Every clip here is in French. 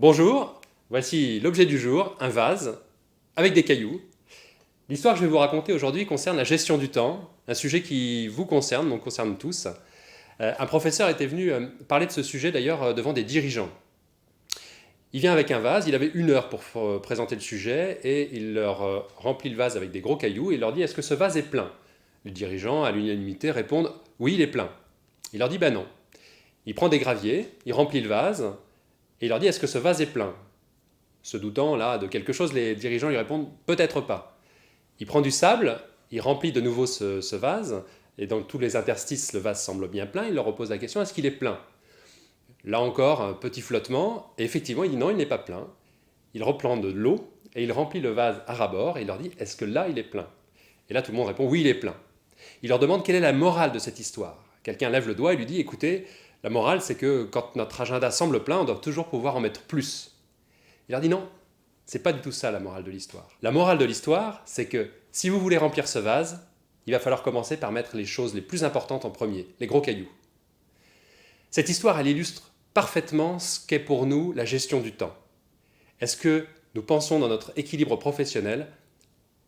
Bonjour, voici l'objet du jour, un vase avec des cailloux. L'histoire que je vais vous raconter aujourd'hui concerne la gestion du temps, un sujet qui vous concerne, donc concerne tous. Un professeur était venu parler de ce sujet d'ailleurs devant des dirigeants. Il vient avec un vase, il avait 1 heure pour présenter le sujet et il leur remplit le vase avec des gros cailloux et il leur dit: est-ce que ce vase est plein? Les dirigeants, à l'unanimité, répondent: oui, il est plein. Il leur dit: ben non. Il prend des graviers, il remplit le vase et il leur dit: est-ce que ce vase est plein? Se doutant là de quelque chose, les dirigeants lui répondent: peut-être pas. Il prend du sable, il remplit de nouveau ce vase, et dans tous les interstices, le vase semble bien plein. Il leur repose la question: est-ce qu'il est plein? Là encore, un petit flottement, et effectivement, il dit: non, il n'est pas plein. Il reprend de l'eau, et il remplit le vase à ras-bord, et il leur dit: est-ce que là, il est plein? Et là, tout le monde répond: oui, il est plein. Il leur demande quelle est la morale de cette histoire. Quelqu'un lève le doigt et lui dit: écoutez, la morale, c'est que quand notre agenda semble plein, on doit toujours pouvoir en mettre plus. Il leur dit: non, c'est pas du tout ça la morale de l'histoire. La morale de l'histoire, c'est que si vous voulez remplir ce vase, il va falloir commencer par mettre les choses les plus importantes en premier, les gros cailloux. Cette histoire, elle illustre parfaitement ce qu'est pour nous la gestion du temps. Est-ce que nous pensons dans notre équilibre professionnel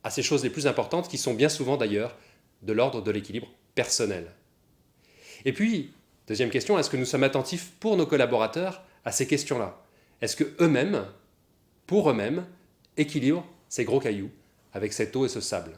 à ces choses les plus importantes qui sont bien souvent d'ailleurs de l'ordre de l'équilibre personnel? Et puis, deuxième question, est-ce que nous sommes attentifs pour nos collaborateurs à ces questions-là? Est-ce que eux-mêmes, pour eux-mêmes, équilibrent ces gros cailloux avec cette eau et ce sable?